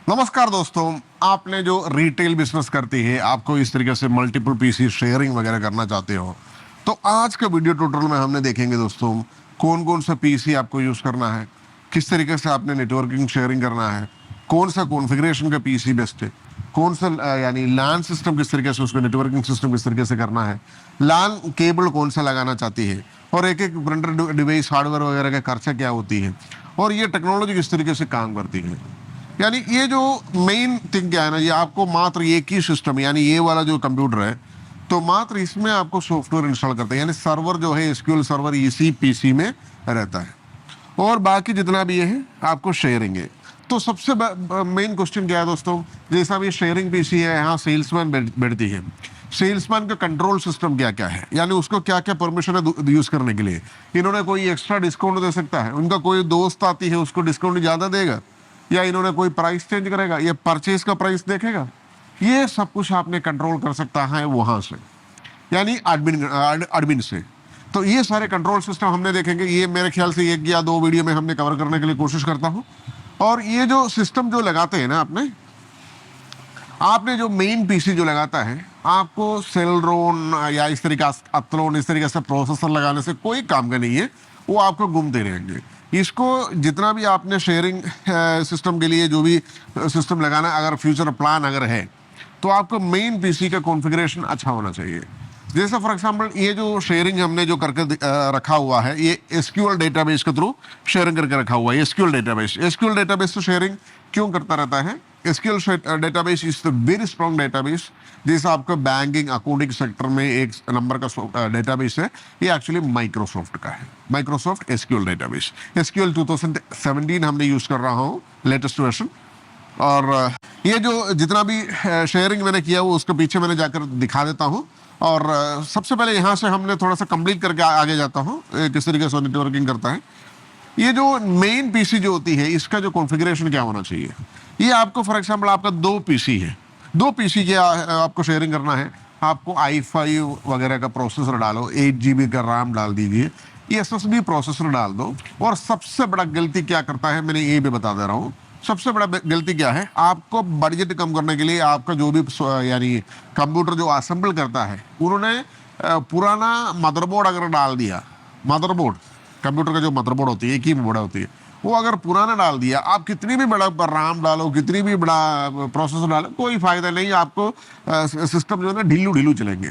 नमस्कार दोस्तों। आपने जो रिटेल बिजनेस करती है, आपको इस तरीके से मल्टीपल पीसी शेयरिंग वगैरह करना चाहते हो, तो आज के वीडियो ट्यूटोरियल में हमने देखेंगे दोस्तों कौन कौन सा पीसी आपको यूज़ करना है, किस तरीके से आपने नेटवर्किंग शेयरिंग करना है, कौन सा कॉन्फ़िगरेशन का पीसी बेस्ट है, कौन सा यानी लैन सिस्टम किस तरीके से, उसको नेटवर्किंग सिस्टम किस तरीके से करना है, लैन केबल कौन सा लगाना चाहती है, और एक एक प्रिंटर डिवाइस हार्डवेयर वगैरह का खर्चा क्या होती है, और ये टेक्नोलॉजी किस तरीके से काम करती है। यानी ये जो मेन थिंग क्या है ना, ये आपको मात्र एक ही सिस्टम, यानी ये वाला जो कंप्यूटर है, तो मात्र इसमें आपको सॉफ्टवेयर इंस्टॉल करते हैं, यानी सर्वर जो है एसक्यूएल सर्वर इसी पीसी में रहता है, और बाकी जितना भी ये है आपको शेयरिंग है। तो सबसे मेन क्वेश्चन क्या है दोस्तों, जैसा भी शेयरिंग पीसी है, यहाँ सेल्समैन बैठती है, सेल्समैन का कंट्रोल सिस्टम क्या क्या है, यानी उसको क्या क्या परमिशन है यूज करने के लिए। इन्होंने कोई एक्स्ट्रा डिस्काउंट दे सकता है, उनका कोई दोस्त आती है उसको डिस्काउंट ज़्यादा देगा, या इन्होंने कोई प्राइस चेंज करेगा, ये परचेज का प्राइस देखेगा, ये सब कुछ आपने कंट्रोल कर सकता है वहां से, यानी एडमिन से। तो ये सारे कंट्रोल सिस्टम हमने देखेंगे, ये मेरे ख्याल से एक या दो वीडियो में हमने कवर करने के लिए कोशिश करता हूँ। और ये जो सिस्टम जो लगाते हैं ना आपने जो मेन पीसी जो लगाता है, आपको सेलरोन या इस तरीके अतलोन इस तरीके से प्रोसेसर लगाने से कोई काम का नहीं है, वो आपको घूमते रहेंगे। इसको जितना भी आपने शेयरिंग सिस्टम के लिए जो भी सिस्टम लगाना, अगर फ्यूचर प्लान अगर है, तो आपको मेन पीसी का कॉन्फ़िगरेशन अच्छा होना चाहिए। जैसे फॉर एग्जांपल ये जो शेयरिंग हमने जो करके रखा हुआ है, ये एसक्यूएल डेटाबेस के थ्रू शेयरिंग करके रखा हुआ है। एसक्यूएल डेटाबेस से शेयरिंग क्यों करता रहता है? SQL database is the very strong database. जैसे आपका बैंकिंग अकाउंटिंग सेक्टर में एक नंबर का डेटाबेस है, ये एक्चुअली माइक्रोसॉफ्ट का है, माइक्रोसॉफ्ट एसक्यूएल डेटाबेस। एसक्यूएल 2017 हमने यूज कर रहा हूँ, लेटेस्ट वर्जन। और ये जो जितना भी शेयरिंग मैंने किया वो उसके पीछे मैंने जाकर दिखा देता हूँ। और सबसे पहले यहाँ से हमने थोड़ा सा कंप्लीट करके आगे जाता हूँ किस तरीके से नेटवर्किंग करता है। ये जो मेन पीसी जो होती है, इसका जो कॉन्फ़िगरेशन क्या होना चाहिए, ये आपको फॉर एग्जांपल आपका दो पीसी है, दो पीसी के आपको शेयरिंग करना है, आपको i5 वगैरह का प्रोसेसर डालो, 8 GB का RAM डाल दीजिए, SSD प्रोसेसर डाल दो। और सबसे बड़ा गलती क्या करता है, मैंने ये भी बता दे रहा हूँ, सबसे बड़ा गलती क्या है, आपको बजट कम करने के लिए आपका जो भी यानी कंप्यूटर जो असेंबल करता है, उन्होंने पुराना मदरबोर्ड अगर डाल दिया, मदरबोर्ड कंप्यूटर का जो मदरबोर्ड होती है, एक ही बोर्ड होती है, वो अगर पुराना डाल दिया, आप कितनी भी बड़ा RAM डालो, कितनी भी बड़ा प्रोसेसर डालो, कोई फायदा नहीं, आपको सिस्टम जो है ना ढीलू चलेंगे।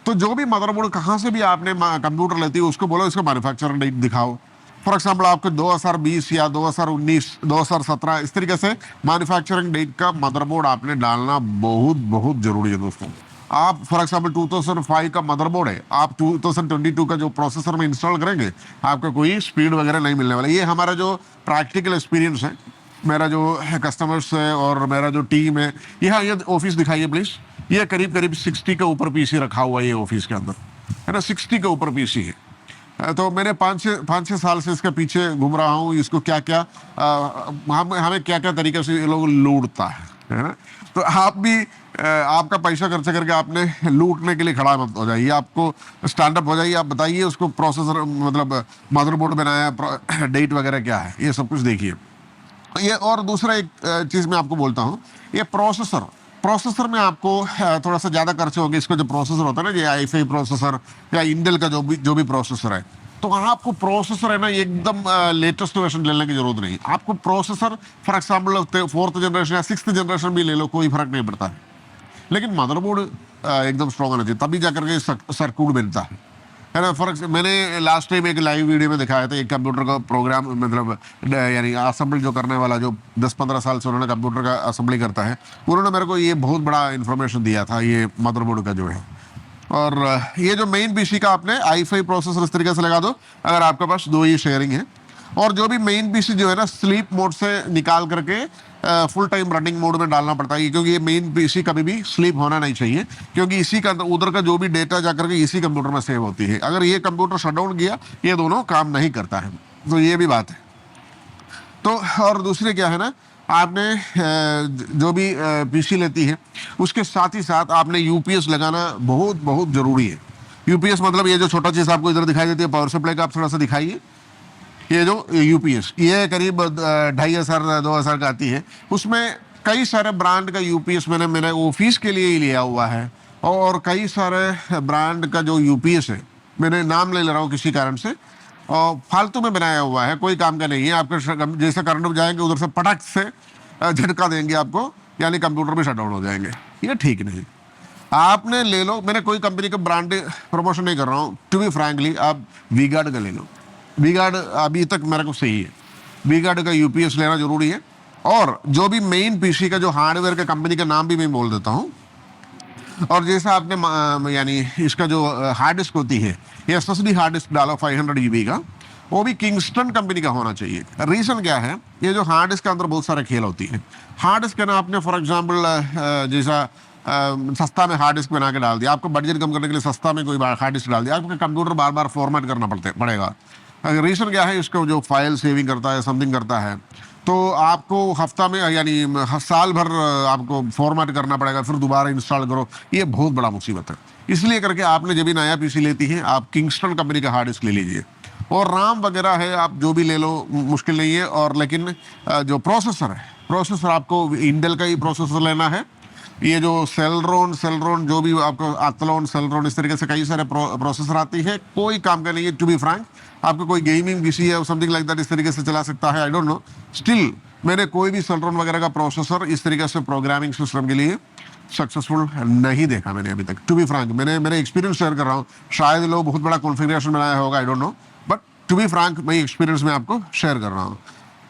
तो जो भी मदरबोर्ड कहाँ से भी आपने कंप्यूटर लेती है, उसको बोलो इसका मैन्युफैक्चर डेट दिखाओ। फॉर एग्जाम्पल आपको 2020 या 2019 2017 इस तरीके से मैन्युफैक्चरिंग डेट का मदरबोर्ड आपने डालना बहुत बहुत जरूरी है दोस्तों। आप फॉर एग्जाम्पल 2005 का मदरबोर्ड है, आप 2022 का जो प्रोसेसर में इंस्टॉल करेंगे, आपका कोई स्पीड वगैरह नहीं मिलने वाला। ये हमारा जो प्रैक्टिकल एक्सपीरियंस है, मेरा जो कस्टमर्स है और मेरा जो टीम है। यहाँ ये ऑफिस दिखाइए प्लीज, ये करीब करीब 60 के ऊपर पीसी रखा हुआ है ये ऑफिस के अंदर, है ना, 60 के ऊपर पीसी है। तो मैंने 5-6 साल से इसके पीछे घूम रहा हूँ, इसको क्या क्या हमें क्या क्या तरीके से ये लोग लूटता है ना। तो आप भी आपका पैसा खर्च करके आपने लूटने के लिए खड़ा मत हो जाइए, आपको स्टैंड अप हो जाइए, आप बताइए उसको प्रोसेसर मतलब मदरबोर्ड बनाया, डेट वगैरह क्या है, ये सब कुछ देखिए ये। और दूसरा एक चीज़ मैं आपको बोलता हूँ, ये प्रोसेसर में आपको थोड़ा सा ज़्यादा खर्च होगा। इसका जो प्रोसेसर होता है ना, ये i5 प्रोसेसर या इंटेल का जो भी प्रोसेसर है, तो आपको प्रोसेसर है ना एकदम लेटेस्ट वर्जन लेने की जरूरत नहीं। आपको processor for example 4th generation या 6th जनरेशन भी ले लो, कोई फर्क नहीं पड़ता है, लेकिन मदरबोर्ड एकदम स्ट्रॉन्ग होना चाहिए, तभी जाकर के सर्किट बनता है ना। फॉर मैंने लास्ट टाइम एक लाइव वीडियो में दिखाया था, एक कंप्यूटर का प्रोग्राम मतलब यानी असेंबल जो करने वाला, जो 10-15 साल से उन्होंने कंप्यूटर का असेंबली करता है, उन्होंने मेरे को ये बहुत बड़ा इन्फॉर्मेशन दिया था ये मदरबोर्ड का जो है। और ये जो मेन पीसी का आपने i5 प्रोसेसर इस तरीके से लगा दो, अगर आपके पास दो ही शेयरिंग है। और जो भी मेन पीसी जो है ना, स्लीप मोड से निकाल करके फुल टाइम रनिंग मोड में डालना पड़ता है, क्योंकि ये मेन पीसी कभी भी स्लीप होना नहीं चाहिए, क्योंकि इसी का उधर का जो भी डेटा जाकर के इसी कंप्यूटर में सेव होती है। अगर ये कंप्यूटर शट डाउन किया, ये दोनों काम नहीं करता है, तो ये भी बात है। तो और दूसरी क्या है ना, आपने जो भी पीसी लेती है, उसके साथ ही साथ आपने यूपीएस लगाना बहुत बहुत जरूरी है। यूपीएस मतलब ये जो छोटा चीज़ आपको इधर दिखाई देती है, पावर सप्लाई का, आप थोड़ा सा दिखाइए, ये जो यूपीएस ये करीब 2500 2000 का आती है। उसमें कई सारे ब्रांड का यूपीएस मैंने ऑफिस के लिए ही लिया हुआ है, और कई सारे ब्रांड का जो यूपीएस है मैंने नाम ले रहा हूँ किसी कारण से, और फालतू में बनाया हुआ है, कोई काम का नहीं है। आपके जैसे करंट जाएंगे उधर से पटक से झटका देंगे आपको, यानी कंप्यूटर भी शट डाउन हो जाएंगे। ये ठीक नहीं। आपने ले लो, मैंने कोई कंपनी का ब्रांड प्रमोशन नहीं कर रहा हूँ, टू बी फ्रैंकली आप वी-गार्ड का ले लो। वी-गार्ड अभी तक मेरे को सही है, वी-गार्ड का यूपीएस लेना जरूरी है। और जो भी मेन पीसी का जो हार्डवेयर का कंपनी का नाम भी मैं बोल देता हूँ। और जैसा आपने यानी इसका जो हार्ड डिस्क होती है, ये एसएसडी हार्ड डिस्क डालो 500 GB का, वो भी किंगस्टन कंपनी का होना चाहिए। रीज़न क्या है, ये जो हार्ड डिस्क के अंदर बहुत सारे खेल होती है। हार्ड डिस्क ना आपने फॉर एग्जांपल जैसा सस्ता में हार्ड डिस्क बना के डाल दिया, आपको बजट कम करने के लिए सस्ता में कोई हार्ड डिस्क डाल दिया, आपका कंप्यूटर बार बार फॉर्मेट करना पड़ेगा। रीज़न क्या है, इसको जो फाइल सेविंग करता है, समथिंग करता है, तो आपको हफ्ता में यानी साल भर आपको फॉर्मेट करना पड़ेगा, फिर दोबारा इंस्टॉल करो। ये बहुत बड़ा मुसीबत है। इसलिए करके आपने जब भी नया पीसी लेती है, आप किंगस्टन कंपनी का हार्ड डिस्क ले लीजिए। और राम वगैरह है, आप जो भी ले लो, मुश्किल नहीं है। और लेकिन जो प्रोसेसर है, प्रोसेसर आपको इंटेल का ही प्रोसेसर लेना है। ये जो सेलरोन जो भी आपको अतलोन, सेलरोन, इस तरीके से कई सारे प्रोसेसर आती है, कोई काम का नहीं है। टू बी फ्रैंक, आपको कोई गेमिंग पीसी है समथिंग लाइक दैट इस तरीके से चला सकता है, आई डोंट नो। स्टिल मैंने कोई भी सेलरोन वगैरह का प्रोसेसर इस तरीके से प्रोग्रामिंग सिस्टम के लिए सक्सेसफुल नहीं देखा मैंने अभी तक। टू बी फ्रैंक, मैंने मेरे एक्सपीरियंस शेयर कर रहा हूँ। शायद लोग बहुत बड़ा कॉन्फ़िगरेशन बनाया होगा, I don't know, but to be frank मैं एक्सपीरियंस में आपको शेयर कर रहा हूँ।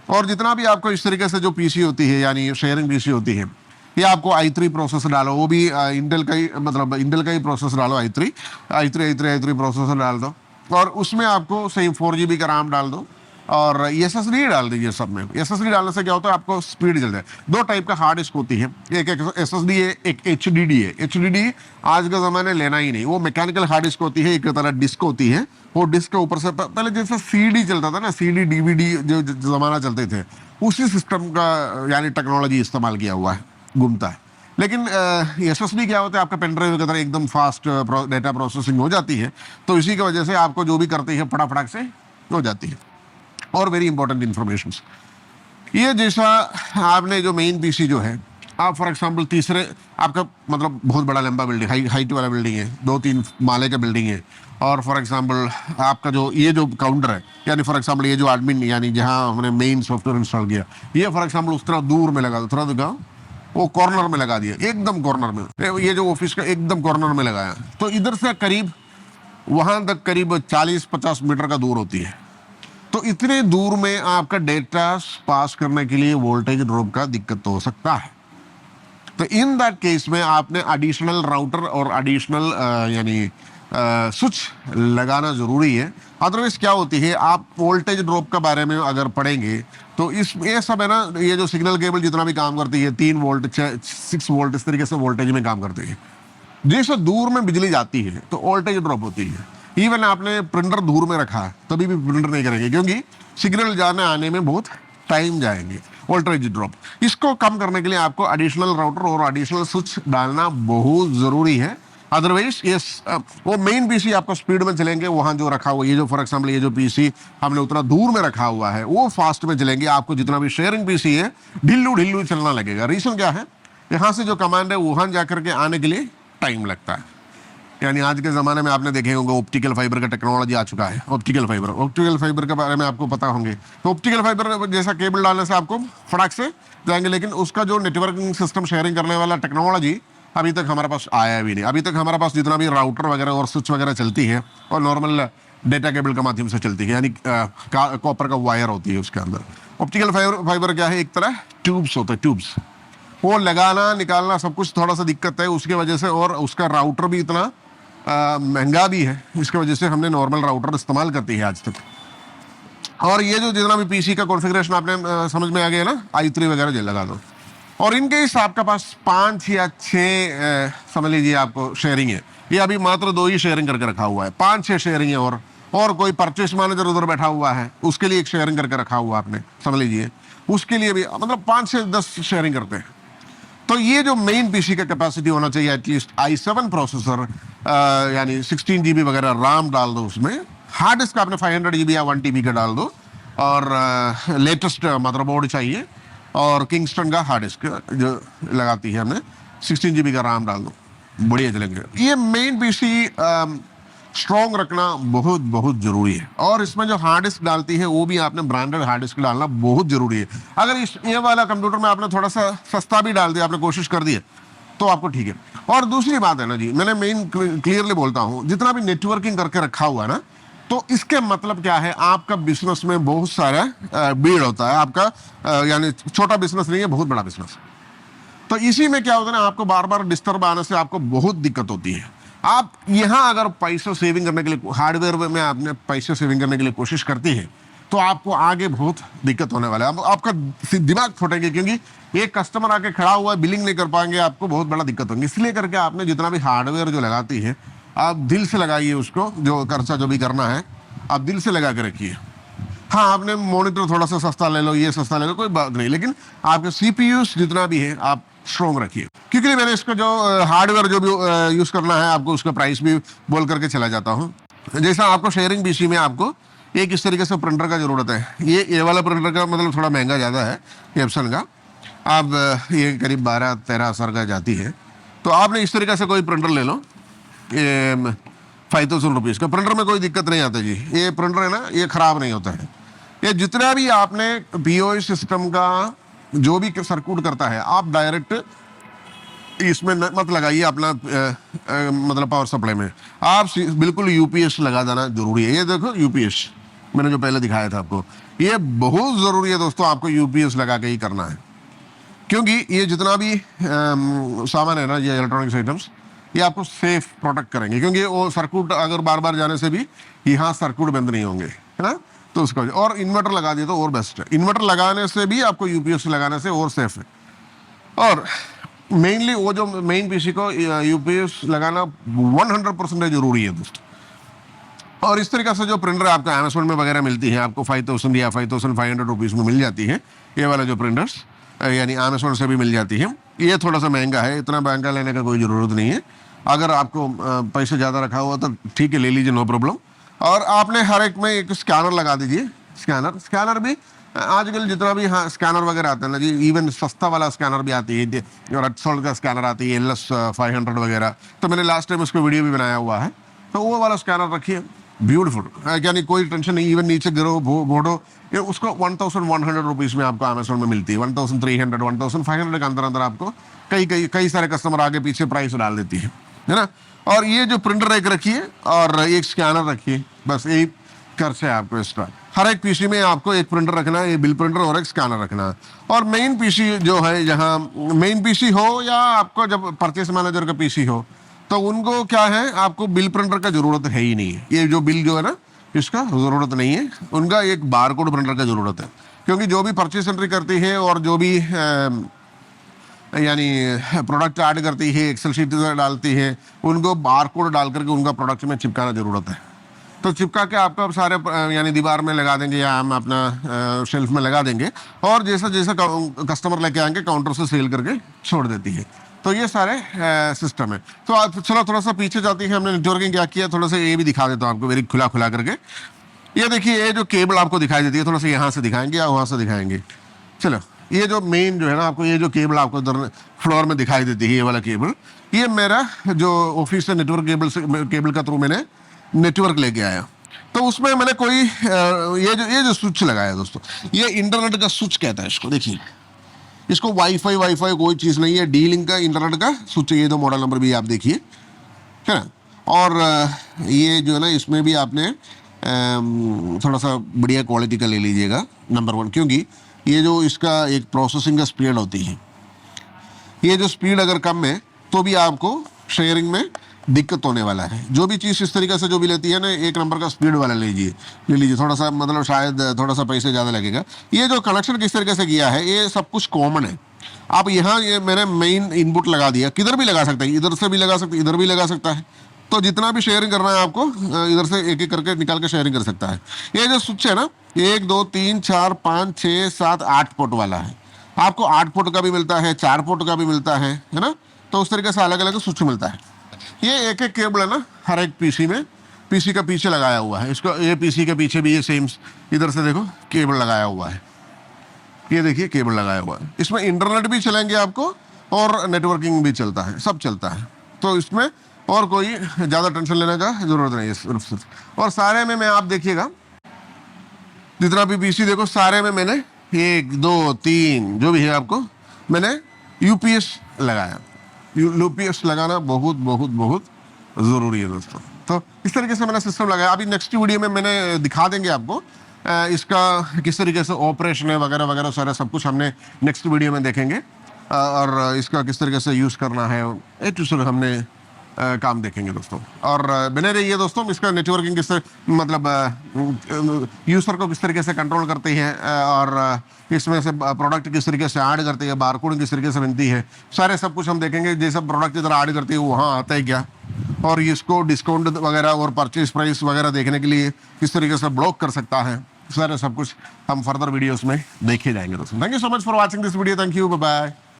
और जितना भी आपको इस तरीके से जो पीसी होती है, यानी शेयरिंग पीसी होती है, ये आपको i3 प्रोसेसर डालो, वो भी इंटेल का ही, मतलब इंटेल का ही प्रोसेसर डालो। i3 प्रोसेसर डाल दो, और उसमें आपको सही 4 GB का RAM डाल दो, और SSD डाल दीजिए सब में। SSD डालने से क्या होता है, आपको स्पीड जल्दी है। दो टाइप का हार्ड डिस्क होती है, एक SSD है, एक HDD है। HDD आज के ज़माने लेना ही नहीं, वो मैकेनिकल हार्ड डिस्क होती है, एक तरह डिस्क होती है। वो डिस्क के ऊपर से पहले जैसे CD चलता था ना, CD DVD जो ज़माना चलते थे, उसी सिस्टम का यानी टेक्नोलॉजी इस्तेमाल किया हुआ है, घूमता है। लेकिन SSD क्या होता है, आपका पेनड्राइव की तरह एकदम फास्ट डेटा प्रोसेसिंग हो जाती है, तो इसी की वजह से आपको जो भी करती है फटाफट से हो जाती है। और वेरी इंपॉर्टेंट इंफॉर्मेशन, ये जैसा आपने जो मेन पीसी जो है, आप फॉर एग्जांपल तीसरे, आपका मतलब बहुत बड़ा लंबा बिल्डिंग, हाइट वाला बिल्डिंग है, 2-3 माले का बिल्डिंग है, और फॉर एग्जांपल आपका जो ये जो काउंटर है, यानी फॉर एग्जांपल ये जो एडमिन, यानी जहाँ हमने मेन सॉफ्टवेयर इंस्टॉल किया, ये फॉर एग्जांपल उस तरह दूर में लगा दो, थोड़ा दिखाओ, वो कॉर्नर में लगा दिया, एकदम कॉर्नर में। ये जो ऑफिस का एकदम कॉर्नर में लगाया, तो इधर से करीब वहां तक करीब 40-50 मीटर का दूर होती है। तो इतने दूर में आपका डेटा पास करने के लिए वोल्टेज ड्रॉप का दिक्कत तो हो सकता है। तो इन दैट केस में आपने एडिशनल राउटर और एडिशनल यानी स्विच लगाना जरूरी है। अदरवाइज क्या होती है, आप वोल्टेज ड्रॉप के बारे में अगर पढ़ेंगे तो इस ये सब है ना, ये जो सिग्नल केबल जितना भी काम करती है, 3 वोल्ट 6 वोल्ट इस तरीके से वोल्टेज में काम करती है। जैसे दूर में बिजली जाती है तो वोल्टेज ड्रॉप होती है। इवन आपने प्रिंटर दूर में रखा है तभी भी प्रिंटर नहीं करेंगे, क्योंकि सिग्नल जाने आने में बहुत टाइम जाएंगे, वोल्टेज ड्रॉप। इसको कम करने के लिए आपको एडिशनल राउटर और एडिशनल स्विच डालना बहुत ज़रूरी है। अदरवाइज ये वो मेन पीसी आपको स्पीड में चलेंगे, वहाँ जो रखा हुआ, ये जो फॉर एग्जाम्पल ये जो पीसी हमने उतना दूर में रखा हुआ है, वो फास्ट में चलेंगे। आपको जितना भी शेयरिंग पीसी है ढिल्लू चलना लगेगा। रीज़न क्या है, यहाँ से जो कमांड है वहाँ जा करके आने के लिए टाइम लगता है। यानी आज के ज़माने में आपने देखे होंगे ऑप्टिकल फाइबर का टेक्नोलॉजी आ चुका है। ऑप्टिकल फाइबर के बारे में आपको पता होंगे। तो ऑप्टिकल फाइबर जैसा केबल डालने से आपको फटाक से जाएंगे, लेकिन उसका जो नेटवर्किंग सिस्टम शेयरिंग करने वाला टेक्नोलॉजी अभी तक हमारे पास आया भी नहीं। अभी तक हमारे पास जितना भी राउटर वगैरह और स्विच वगैरह चलती है और नॉर्मल डेटा केबल के माध्यम से चलती है, यानी कॉपर का वायर होती है उसके अंदर। ऑप्टिकल फाइबर क्या है, एक तरह ट्यूब्स होते हैं, ट्यूब्स, वो लगाना निकालना सब कुछ थोड़ा सा दिक्कत है उसकी वजह से। और उसका राउटर भी इतना महंगा भी है, इसकी वजह से हमने नॉर्मल राउटर इस्तेमाल करती है आज तक। और ये जो जितना भी पीसी का कॉन्फ़िगरेशन आपने समझ में आ गया ना, i3 वगैरह जो लगा दो। और इनके हिसाब आपका पास 5 या 6 समझ लीजिए आपको शेयरिंग है। ये अभी मात्र 2 ही शेयरिंग करके रखा हुआ है, 5-6 शेयरिंग है। और कोई परचेस मैनेजर उधर बैठा हुआ है, उसके लिए एक शेयरिंग करके रखा हुआ आपने, समझ लीजिए उसके लिए भी मतलब 5 से 10 शेयरिंग करते हैं। तो ये जो मेन पीसी का कैपेसिटी होना चाहिए एटलीस्ट i7 प्रोसेसर, यानी 16 GB वगैरह RAM डाल दो उसमें। हार्ड डिस्क आपने 500 GB या 1 TB का डाल दो। और लेटेस्ट मदरबोर्ड चाहिए और किंगस्टन का हार्ड डिस्क जो लगाती है हमने, 16 GB का RAM डाल दो, बढ़िया चलेंगे। ये मेन पीसी स्ट्रॉन्ग रखना बहुत बहुत जरूरी है। और इसमें जो हार्ड डिस्क डालती है वो भी आपने ब्रांडेड हार्ड डिस्क डालना बहुत जरूरी है। अगर इस ये वाला कंप्यूटर में आपने थोड़ा सा सस्ता भी डाल दिया, आपने कोशिश कर दी है, तो आपको ठीक है। और दूसरी बात है ना जी, मैंने मेन क्लियरली बोलता हूँ, जितना भी नेटवर्किंग करके रखा हुआ है ना, तो इसके मतलब क्या है, आपका बिजनेस में बहुत सारा भीड़ होता है आपका, यानी छोटा बिजनेस नहीं है, बहुत बड़ा बिजनेस। तो इसी में क्या होता है ना, आपको बार बार डिस्टर्ब आने से आपको बहुत दिक्कत होती है। आप यहाँ अगर पैसा सेविंग करने के लिए, हार्डवेयर में आपने पैसे सेविंग करने के लिए कोशिश करती है, तो आपको आगे बहुत दिक्कत होने वाला है। आपका दिमाग फटेंगे, क्योंकि एक कस्टमर आके खड़ा हुआ है, बिलिंग नहीं कर पाएंगे, आपको बहुत बड़ा दिक्कत होगी। इसलिए करके आपने जितना भी हार्डवेयर जो लगाती है, आप दिल से लगाइए उसको, जो खर्चा जो भी करना है आप दिल से लगा के रखिए। हाँ, आपने मॉनिटर थोड़ा सा सस्ता ले लो, ये सस्ता ले लो, कोई बात नहीं, लेकिन आपके सीपीयूस जितना भी है आप स्ट्रॉन्ग रखिए। क्योंकि मैंने इसका जो हार्डवेयर जो भी यूज करना है, आपको उसका प्राइस भी बोल करके चला जाता हूँ। जैसा आपको शेयरिंग पीसी में आपको एक इस तरीके से प्रिंटर का जरूरत है। ये वाला प्रिंटर का मतलब थोड़ा महंगा ज़्यादा है एप्सन का, अब ये करीब 12-13 हज़ार का जाती है। तो आपने इस तरीके से कोई प्रिंटर ले लो, 5000 रुपीज़ का प्रिंटर में कोई दिक्कत नहीं आता जी। ये प्रिंटर है ना, ये ख़राब नहीं होता है। ये जितना भी आपने पीओएस सिस्टम का जो भी सर्किट करता है, आप डायरेक्ट इसमें मत लगाइए अपना मतलब पावर सप्लाई में, आप बिल्कुल यूपीएस लगा देना जरूरी है। ये देखो यूपीएस मैंने जो पहले दिखाया था आपको, ये बहुत ज़रूरी है दोस्तों, आपको यूपीएस लगा के ही करना है। क्योंकि ये जितना भी सामान है ना, ये इलेक्ट्रॉनिक्स आइटम्स, ये आपको सेफ प्रोटेक्ट करेंगे। क्योंकि वो सर्किट अगर बार बार जाने से भी यहाँ सर्किट बंद नहीं होंगे, है ना। तो उसका और इन्वर्टर लगा दिए तो और बेस्ट है। इन्वर्टर लगाने से भी आपको यूपीएस लगाने से और सेफ है। और मेनली वो जो मेन पीसी को यूपीएस लगाना 100% जरूरी है दोस्तों। और इस तरीके से जो प्रिंटर आपको अमेज़न में वगैरह मिलती है, आपको 5000 या 5500 रुपीज़ में मिल जाती है। ये वाला जो प्रिंटर्स यानी अमेज़न से भी मिल जाती है। ये थोड़ा सा महंगा है, इतना महंगा लेने का कोई ज़रूरत नहीं है। अगर आपको पैसे ज़्यादा रखा हुआ तो ठीक है, ले लीजिए, नो प्रॉब्लम। और आपने हर एक में एक स्कैनर लगा दीजिए। स्कैनर भी आजकल जितना भी हाँ स्कैनर वगैरह आते हैं ना जी, इवन सस्ता वाला स्कैनर भी आती है, रटसोल्ड का स्कैनर आती है, LS 500 वगैरह। तो मैंने लास्ट टाइम उसको वीडियो भी बनाया हुआ है। तो वो वाला स्कैनर रखिए, ब्यूटीफुल, यानी कोई टेंशन नहीं। इवन नीचे गिरो बोडो, ये उसको 1100 रुपीज़ में आपको अमेज़न में मिलती है। 1300 1500 के अंदर अंदर आपको कई सारे कस्टमर आगे पीछे प्राइस डाल देती है ना। और ये जो प्रिंटर एक रखिए और एक स्कैनर रखिए, बस यही खर्च है आपको इसका। हर एक पीसी में आपको एक प्रिंटर रखना है, बिल प्रिंटर और एक स्कैनर रखना है। और मेन पीसी जो है, जहाँ मेन पीसी हो या आपको जब परचेस मैनेजर का पीसी हो, तो उनको क्या है, आपको बिल प्रिंटर का जरूरत है ही नहीं है। ये जो बिल जो है ना, इसका जरूरत नहीं है। उनका एक बारकोड प्रिंटर का जरूरत है। क्योंकि जो भी परचेस एंट्री करती है और जो भी यानी प्रोडक्ट ऐड करती है, एक्सेल शीट डालती है, उनको बारकोड डाल करके उनका प्रोडक्ट में चिपकाना जरूरत है। तो चिपका के आपको अब सारे यानी दीवार में लगा देंगे या हम अपना शेल्फ में लगा देंगे, और जैसा जैसा कस्टमर लेके आएंगे काउंटर से सेल करके छोड़ देती है। तो ये सारे सिस्टम है। तो आप चलो थोड़ा सा पीछे जाती है, हमने नेटवर्किंग क्या किया, थोड़ा सा ये भी दिखा देता हूँ आपको वेरी खुला करके। ये देखिए, ये जो केबल आपको दिखाई देती है, थोड़ा सा यहाँ से दिखाएंगे या वहाँ से दिखाएंगे। चलो, ये जो मेन जो है ना, आपको ये जो केबल आपको इधर फ्लोर में दिखाई देती है, ये वाला केबल, ये मेरा जो ऑफिस से नेटवर्क केबल का थ्रू मैंने नेटवर्क लेके आया। तो उसमें मैंने कोई ये जो स्विच लगाया दोस्तों, ये इंटरनेट का स्विच कहता है इसको। देखिए, इसको वाईफाई कोई चीज़ नहीं है, डी लिंक का इंटरनेट का स्विच। ये दो मॉडल नंबर भी आप देखिए, है ना। और ये जो है ना, इसमें भी आपने थोड़ा सा बढ़िया क्वालिटी का ले लीजिएगा, नंबर 1। क्योंकि ये जो इसका एक प्रोसेसिंग का स्पीड होती है, ये जो स्पीड अगर कम है तो भी आपको शेयरिंग में दिक्कत होने वाला है। जो भी चीज़ इस तरीके से जो भी लेती है ना, एक नंबर का स्पीड वाला ले लीजिए। थोड़ा सा मतलब शायद थोड़ा सा पैसे ज़्यादा लगेगा। ये जो कनेक्शन किस तरीके से किया है, ये सब कुछ कॉमन है। आप यहाँ ये मैंने मेन इनपुट लगा दिया, किधर भी लगा सकते हैं, इधर से भी लगा सकते, इधर भी लगा सकता है। तो जितना भी शेयरिंग करना है आपको, इधर से एक एक करके निकाल के शेयरिंग कर सकता है। ये जो स्विच है ना, 1 2 3 4 5 6 7 8 पोर्ट वाला है। आपको 8 पोर्ट का भी मिलता है, 4 पोर्ट का भी मिलता है ना। तो उस तरीके से अलग अलग स्विच मिलता है। ये एक एक केबल है ना हर एक पीसी में, पीसी का पीछे लगाया हुआ है। इसको ये पीसी के पीछे भी ये सेम इधर से देखो केबल लगाया हुआ है, ये देखिए केबल लगाया हुआ है। इसमें इंटरनेट भी चलेंगे आपको और नेटवर्किंग भी चलता है, सब चलता है। तो इसमें और कोई ज़्यादा टेंशन लेने का जरूरत नहीं है सिर्फ। और सारे में मैं आप देखिएगा जितना भी पीसी देखो सारे में मैंने 1 2 3 जो भी है आपको मैंने यूपीएस लगाया। यूपीएस लगाना बहुत बहुत बहुत ज़रूरी है दोस्तों। तो इस तरीके से मैंने सिस्टम लगाया। अभी नेक्स्ट वीडियो में मैंने दिखा देंगे आपको इसका किस तरीके से ऑपरेशन है वगैरह वगैरह सारा सब कुछ हमने नेक्स्ट वीडियो में देखेंगे। और इसका किस तरीके से यूज़ करना है ए टू जेड हमने काम देखेंगे दोस्तों। और बने रहिए दोस्तों। इसका नेटवर्किंग किस मतलब यूज़र को किस तरीके से कंट्रोल करती है और इसमें से प्रोडक्ट किस तरीके से ऐड करती है, बारकोड किस तरीके से बनती है, सारे सब कुछ हम देखेंगे। जैसे प्रोडक्ट इधर ऐड करती है वहाँ आता है क्या, और इसको डिस्काउंट वगैरह और परचेज प्राइस वगैरह देखने के लिए किस तरीके से ब्लॉक कर सकता है, सारे सब कुछ हम फर्दर वीडियोस में देखे जाएंगे दोस्तों। Thank you so much for watching this video. Thank you, bye bye.